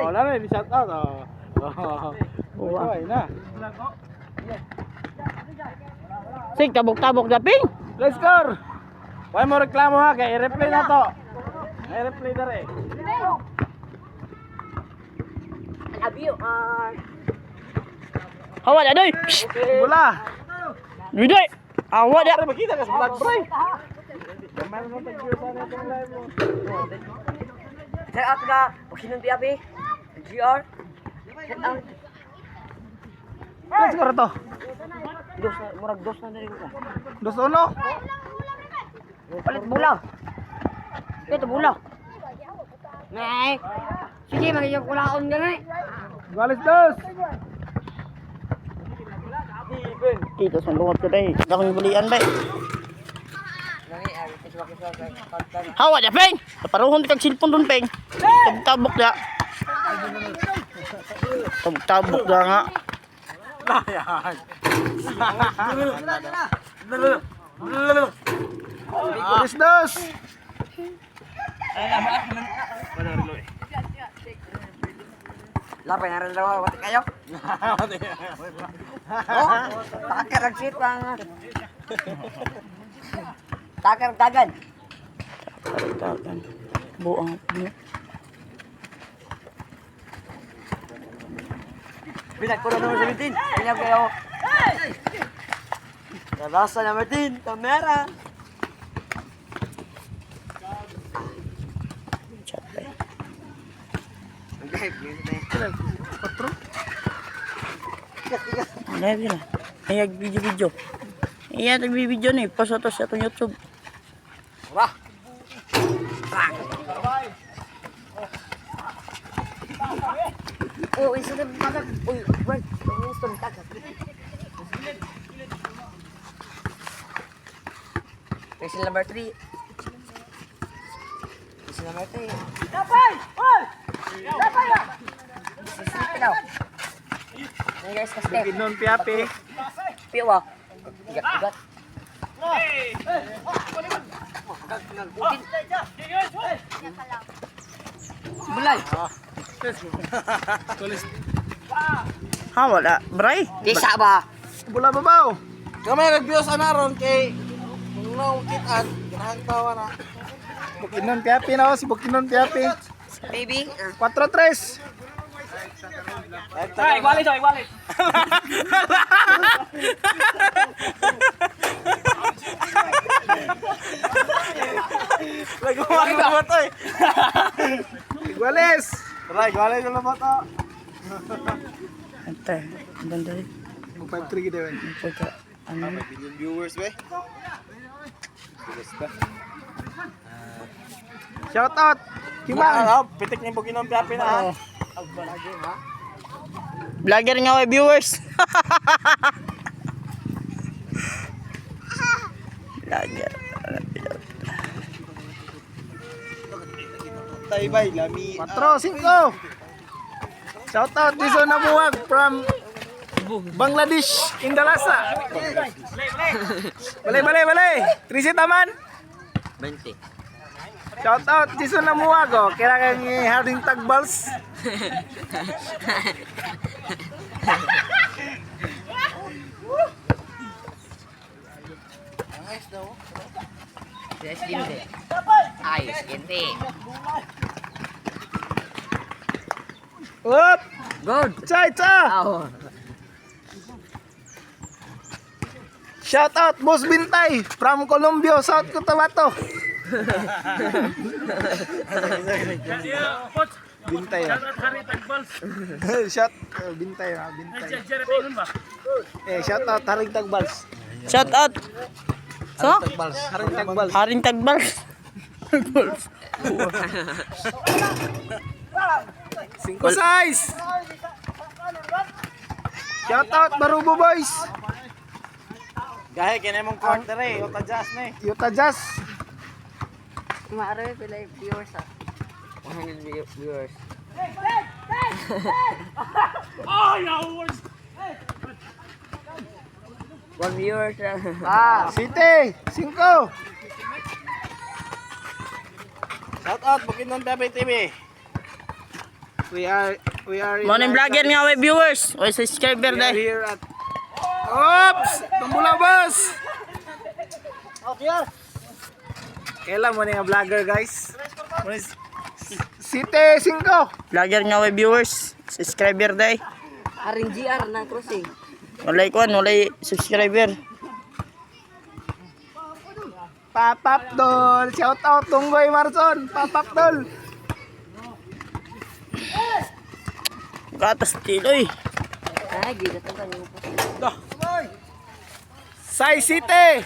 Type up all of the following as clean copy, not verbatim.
Oh, lari di shout out. Oh. Ay na. Sig tabok-tabok daping. Let's score. Why mo reklamo ha kay i-replay na to. I-replay dere. Hawa dah doy. Bola. Doy. Awak dah. Tara makita ka sa vlog bro. Gamay mo tag-view sa itong live mo. Check out ka. Pagsinon piapi. GR. Check out. Let's score to. Murag dos na rin ka. 2-1. Palit bola. Ito bola. Nay. Sige, magiging kulaon ka na eh. Galis dos. Kita sa luwat ko dai. Dak ni balian bay. Hawa dah peng. Paruhon kag cellphone dun peng. Tabok dah. Tabok dah nga. Galis dos. Lapay na rin daw. Wati kayo. Oh, takar ang shit pang. Takar dagan. Tagan. Buang. Pinag ko na number 17. Pinyab kayo. Nabasa na Martin. Kamera. Live na. Ayag video. Iya video ni pasoto sa atong YouTube. Wah. Oh, isa na bakit? Uy, wait. Winston takak. Question number 3. Question number 3. Dapat! Oy! Dapat ya. Sisip daw. Hey guys, kasi. Ginon piapi. Piwa. Igat. Bulay. Hawa dah, bray. Desa ba? Bola babaw. Kamay nag-views anaron kay nung kitan ganahan tawa na. Bukinon piapi na si Bukinon piapi. Baby. 4-3. Ay, igualit. Nagumali na ba to eh? Iguales. Tara, igualit na ba to? Ante, banda ni. 5-3 kita man. Pagka ano. Million viewers be. Shout out. Kimang. Pitik ni Bukinon Piapi na. Vlogger nga way viewers. Vlogger. Taybay, lami. 4-5. Shout out Jason Namuwag from Bangladesh, Indalasa. Balay. Trisi taman. 20. Shout out Jason Namuwag. Oh. Kira kang harding tagbals. Yes, ginde. Ayos, ginde. Up. Good. Cha. Oh. Shout out Boss Bintay from Colombia, South Cotabato. Bintay. Shout Bintay. Shout out Haring Tagbals. Shout out. So? Haring Tagbals. Haring tagbals. 5-6. Shout out Barubo Boys. Gahe kini mong quarter eh, o tajas na eh. Yuta Jazz. Maare pila viewers ah. 100 viewers. One viewers. City 5. Shout out Bukinon Piapi TV. We are Morning vlogger nga way viewers. Way subscriber We are dai. here at Oops! Tumbula boss! Kailan mo nga vlogger guys? City 5. Vlogger nga way viewers. Subscriber dai. Aring GR na crossing. Walay kuan, walay subscriber. Papap Dol! Shout out Tunggoy Marson! Papap Dol! Gatas tiloy. Ay, gila to kanyo po. Sai City!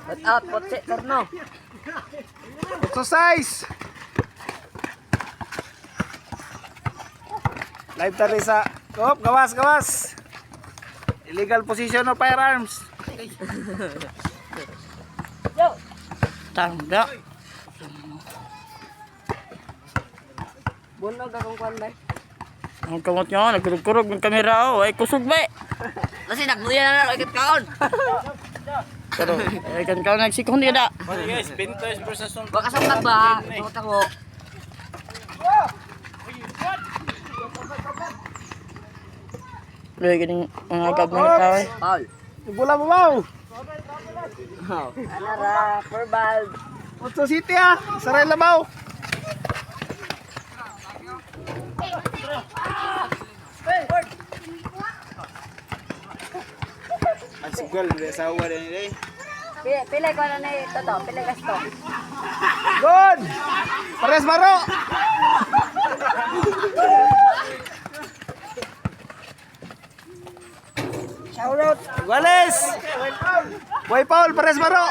Shout out, potse, torno. Exercise! Live tari sa Kop, gawas! Illegal position of firearms. Tangga. Bunog akong kwan ba? Ang kamot nga, nagkurog-kurog ng kamera oh. Ay kusog ba? Kasi nagbuya na lang, ikit kaon. Pero, ay kan ka nagsikon niya da. Guys, Pintos versus Sultan. Baka sangkat ba? Sangkat ako. Luy ganing mga agab mga tao eh. Paul. Bola mo bao. Anara, verbal. Otso City ah. Saray labaw. Ang sigol, sa uwa din nila eh. Pilay ko na ito to, pilay gasto. Good! Pares Baro! Shout out! Wallace! Boy Paul, Pares Baro!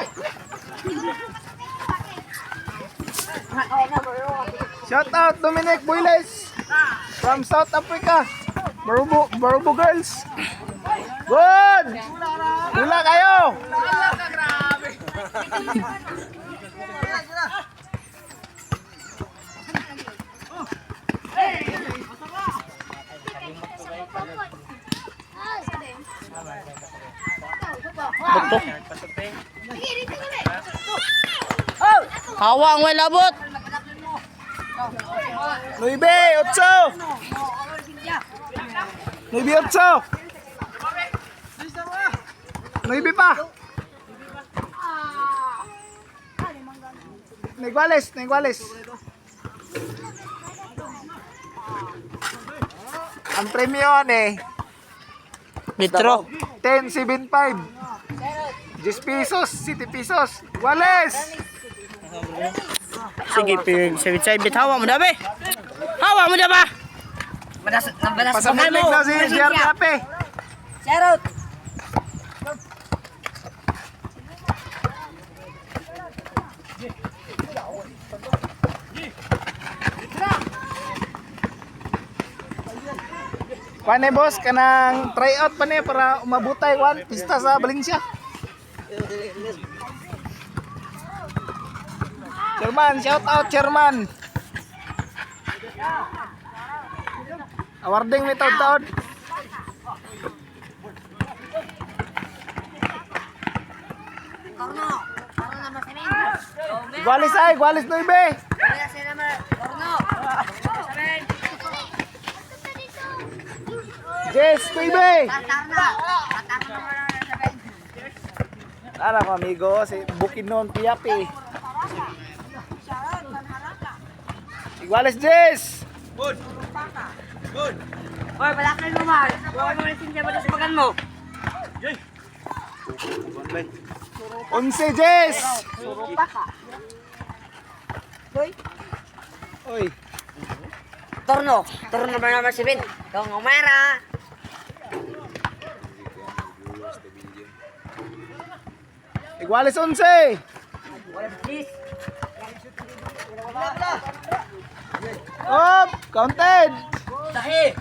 Shout out Dominic Builes from South Africa. Barubo Girls. Good! Hula kayo! Beto. Hawa ang way labot. 9, 8. 9, 8. 9 pa. Niguales. Ang premyo eh, Litro. 10.75. 10 pesos, 7 pesos. Iguales. Sige, pig sabit hawa mo dabe. Hawa mo dabe. Madas Pasamulig na si JR Cafe. Shout out. Kuan boss, kanang tryout pa niya para umabutay kuan pista sa Valencia. Chairman, shout out Chairman. Awarding may taod-taod. Torno naman kami. Igualis 9. Kaya sila naman, torno. Sabihin. Yes, 9. Tatarna naman sabihin. Ara ko amigo, si Bukidnon Piapi. Iguales 10. Oy, balakay mo man. Huwag mo rin sinja ba sa pagan mo? 11 Jess. Surupa ka. Hoy. Oy, Torno naman sabihin. Kung umera. Iguales 11. Wala please. Up, counted. Tahi.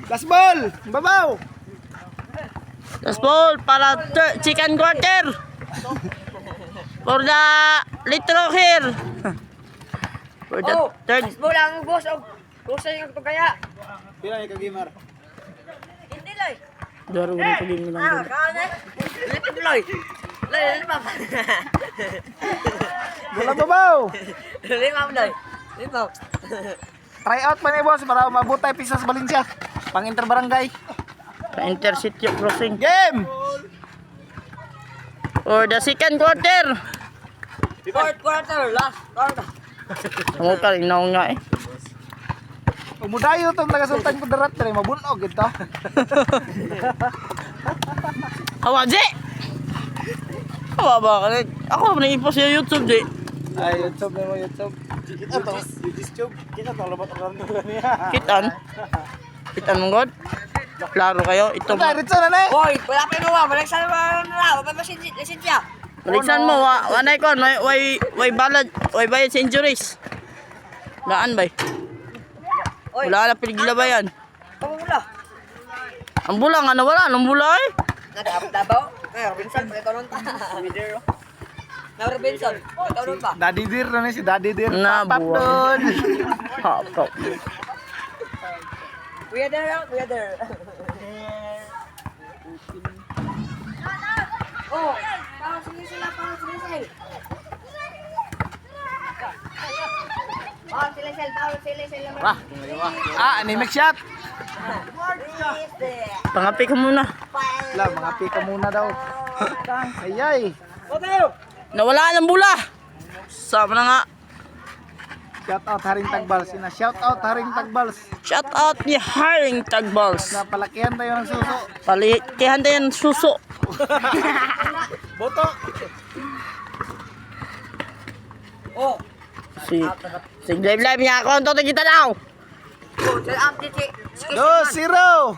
Last ball, babaw. Last ball para chicken quarter. For the litro here. For the third. Bola ang boss. Boss yung ito kaya. Pila ni kagimar? Hindi lang. Daro na pagin mo lang. Little Loy. Lima. Wala babaw. Lima, Loy. Lima. Try out pa ni boss para mabutay pisas Valencia. Pang interbarangay. Sa intercity crossing. Game! For the second quarter. Fourth quarter. Last quarter. Ang ka rin nga eh. Umudayo itong taga-sultan ko darat rin. Mabunog ito. Awaji! Awa ba ka rin? Ako na ipost sa YouTube di. Ay, YouTube na mo, YouTube. Kita to. YouTube. Kita to. Labat ang niya. Kitan. Kitan mo god. Klaro kayo. Ito Ito, Ritso na na eh. Boy, wala pa yung mga. Balagsan mo na. Mapapasin siya. Baliksan mo, wanay ko, way balad, way bayad sa injuries. Laan bay? Oy. Wala na piligla ba yan? Pamula. Ang bula nga nawala, anong bula eh? Nadabaw. Kaya Robinson, pakitaw nun pa. Na Robinson, pakitaw nun pa. Daddy Deer na si Daddy Deer. Na, Papap buwan. doon. Hapap. Kuya there, kuya there. Oh, parang sila, parang sila. Oh, sila. Anemic shot. Pangapi ka muna. Lang, mga pika muna daw. Ayay. Nawala ng bula. Sama na nga. Shout out Haring Tagbals. Shout out Haring Tagbals. Shout out ni Haring Tagbals. Napalakihan tayo ng suso. Palikihan tayo ng suso. Boto. Oh, Si live niya ako. Ang kita daw. sila update. 2-0.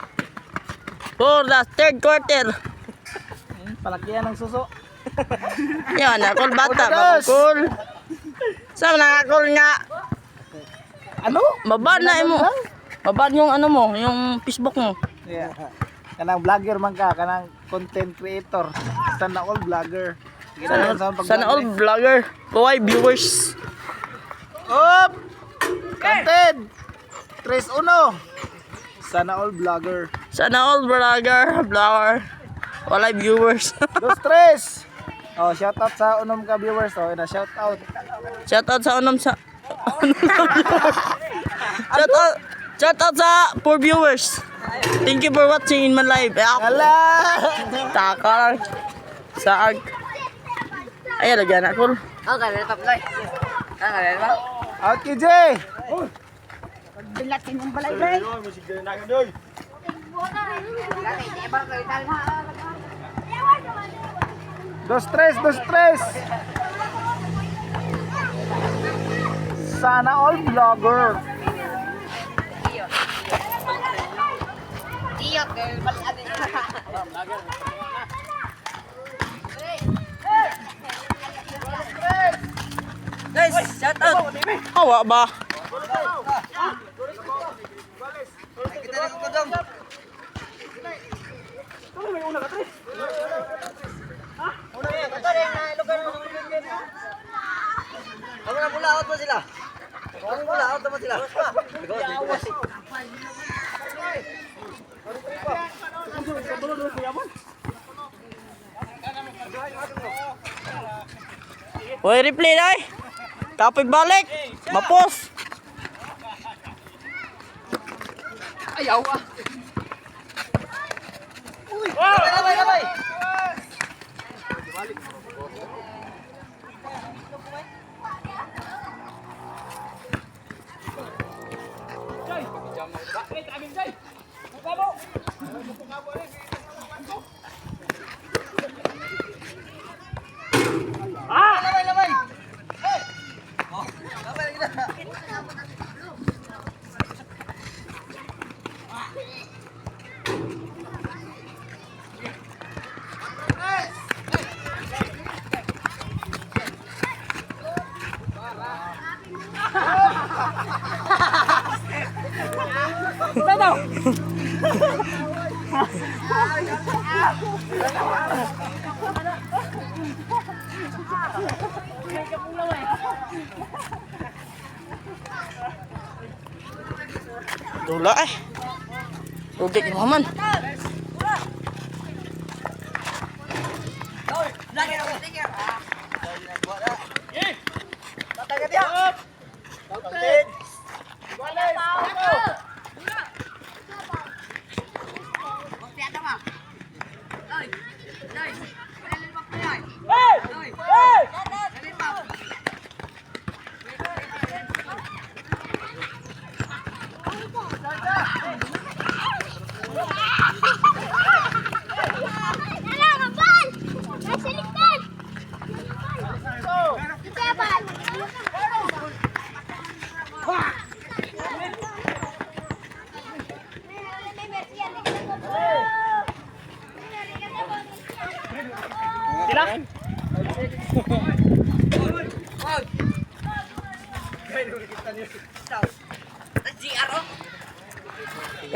For the third quarter. Palakihan ng suso. Yan, nakol bata. Udados. Bakul. Sama nakakol nga. Ano? Babad na mo. Babad yung ano mo, yung Facebook mo. Yeah. Kanang vlogger man ka, kanang content creator. Sana all vlogger. Sana all vlogger. Kawai viewers. Up! Content! 3-1. Sana all vlogger. Sana all vlogger. Walay viewers. 2-3. Oh, shout out sa unom ka viewers. Oh, ina shout out. Shout out sa unom sa Shout out sa 4 viewers. Thank you for watching in my live. Ala! Takal. Saag. Ayan, lagyan ako. Ang kanila pa play. Ang kanila pa. Out KJ. Bilatin yung balay balay. Dos tres. Sana all vlogger. Iyok, balay. Guys, shout out. Hawa ba? Kita na kukudong. Ako na pula, out mo sila. Ako pula, out mo sila. Hoy, replay na eh. Kapag balik. Mapos. Ayaw ah. Labay. Labay. Dula eh. Rugik naman.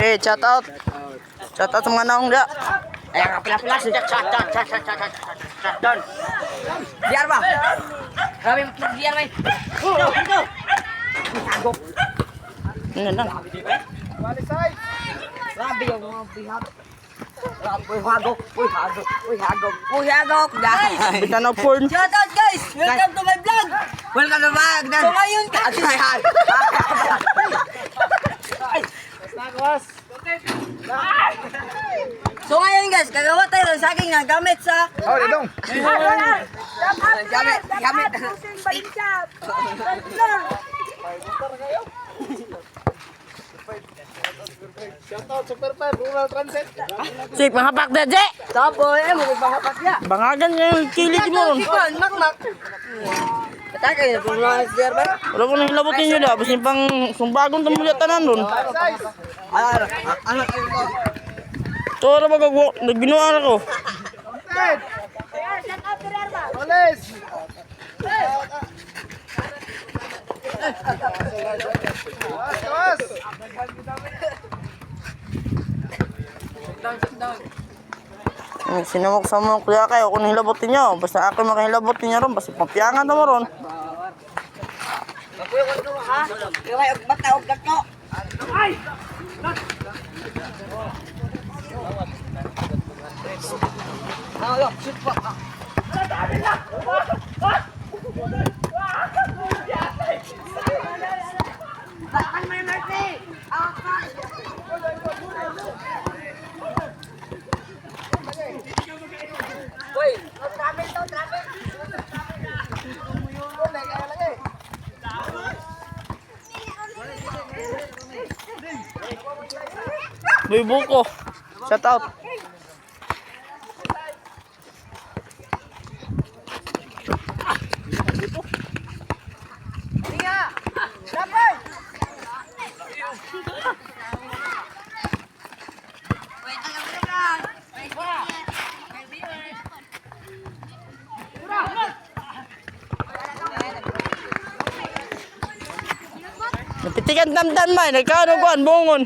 Eh, shout out. Shout out sa mga naong da. Ayan ka pila-pila. Doon. Diar ba? Grabe mag-diar ba? Dito. Hagok. Ano lang. Grabe yung mga bihat. Uy, hagok. Uy, hagok. Uy, hagok. Uy, hagok. Guys. Bitan na porn. Shout out guys. Welcome to my vlog. Welcome to my vlog. So ngayon kasi. So ngayon guys, gagawa tayo ng saging na gamit sa Oh, dong. gamit. Shoutout Super Pan, Rural Transit. Sik, mga pakda, Je. Tapo eh, mo bahapat ya. Bangagan nga yung kilig mo ron. Ikon, makmak. Pataka yun, kung mga sir ba? Wala ko nang hilabotin nyo da. Basta pang sumbagon tamulit tanan ron. Ano? Ito na magagawa. Nagbinuan ako. Oles. Kawas. Sinamok sa mga kuya kayo kung hilabotin nyo. Basta ako makahilabotin nyo ron. Basta pampiyangan na mo ron. Kuya ko ito ha? Kuya ko bata og gato. Boy buko. Shout out. Napitikan damdan man, nagkaano kuan bungon.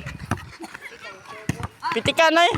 Pitikan na eh.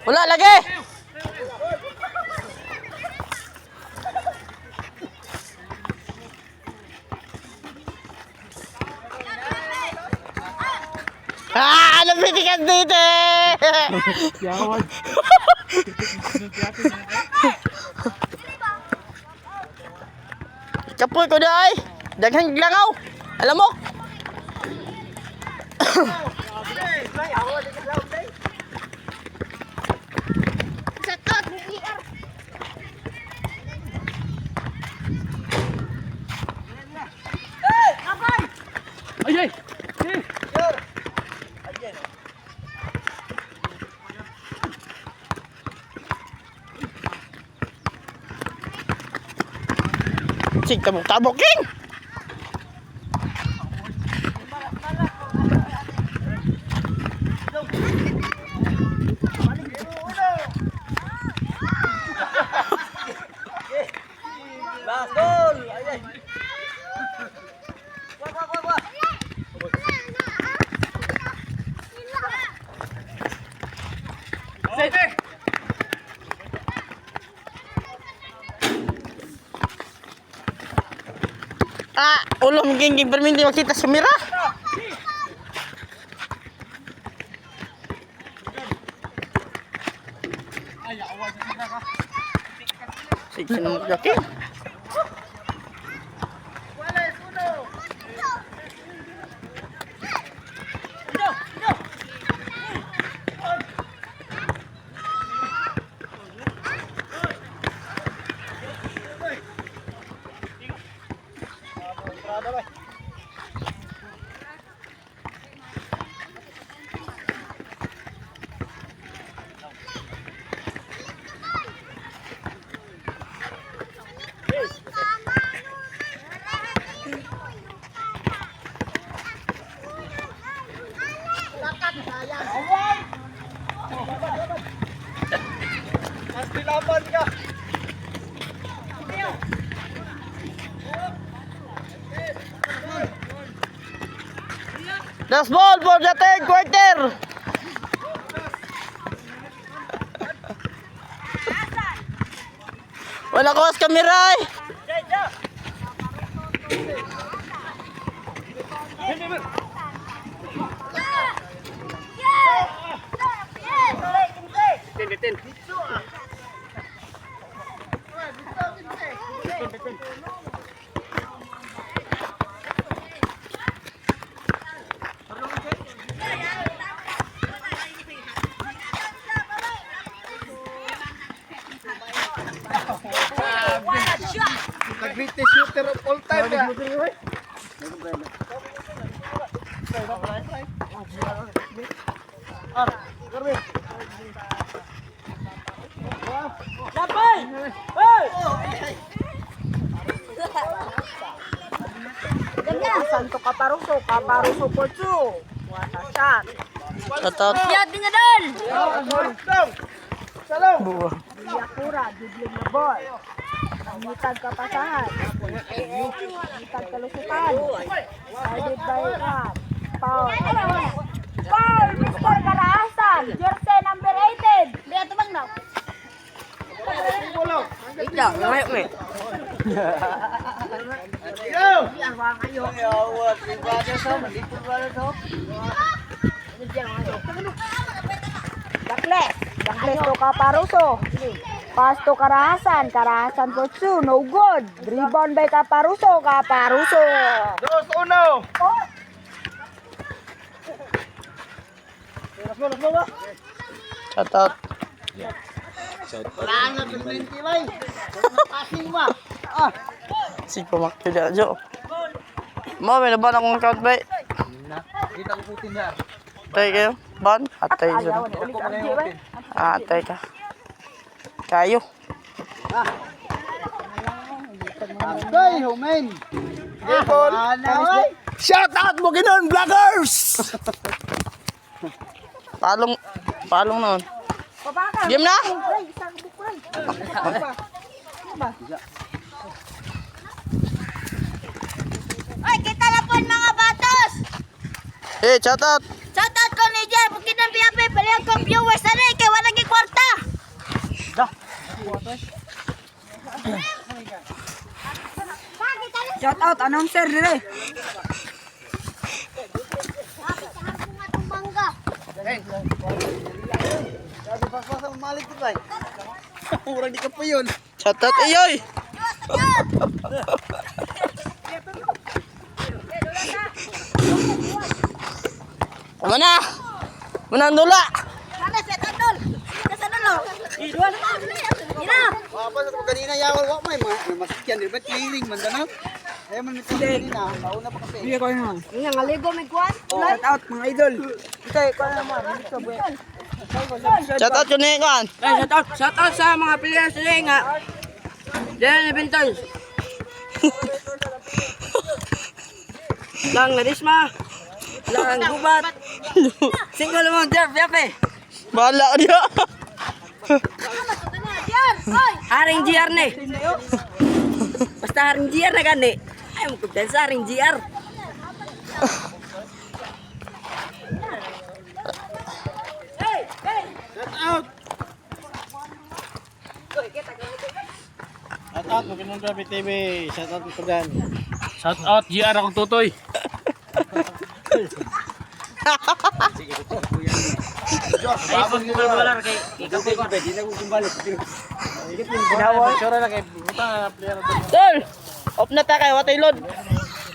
Wala lagi. Ano pitikas dito? Kapoy ko day. Daghang langaw. Alam mo? Ay! Sig tabok-tabok king. Last goal. Ay. Wah. Ulam king pero hindi makita sa mira. Sig sinong king. Mas dilaban ka. Last ball for the third quarter. Wala ko sa kamera eh. The greatest shooter of all time. Lapay! Santo Kaparuso, Kaparuso Kotsu. What a shot. Shoutout. Yat din dol. Buwa. Yakura, dibling na ball. Mitag kapasahan. Mitag kalusutan. Guided by Ram. Foul. Foul, Mr. Karaasan. Jersey number 18. Lihat tumang na. Ikaw, ngayon mo eh. Dakles to Kaparuso. Pass to Karahasan. Karahasan Kotsu. No good. Rebound by Kaparuso. Kaparuso. 2-1. Shoutout. Si Pamakti dia Jo. Mau may laban akong count ba? Tay kayo? Ban? Atay Ayaw siya. na ulit ang jiwa. Atay ka. Kayo. Shout out mo ginon vloggers. Palong noon. Pabaka. Game na? Ay, isang bukuray. Ay, kita na po mga batos! Eh, shoutout. Shoutout ko ni Jer, bukid ng PAP, palihan ko viewers na rin, kaya walang ikwarta! Shoutout, announcer dire. Shoutout. Ayoy! Tama na! Munang dula! Sana, shoutout dol! Nasa dulo! Dua na! Ina! Apa sa kanina yawal wa may masikyan di ba clearing man dana. Ay man mit kanina, nauna pa kasi. Iya ko yun. Nga, ngaligo may kuwan. Shout out mga idol. Itay ko na naman dito buhay. Shoutout yun eh kan! Shoutout sa mga players nila nga. Diyan, Bintol. Lang Larisma. Lang Gubat. Single mo, Jeff, Yape. Bahala ka niya! Haring GR ne. Basta haring GR na gani. Ay, mo kumpiyan sa haring GR. Shout out mo ginon Grabe TV. Shout out ko dyan. Shout out GR akong tutoy. Ay, pag wala kay ikaw ko ba di na ko kumbalik. Ginawa sure na kay buta na player. Tol! Off na ta kay Watay Lord.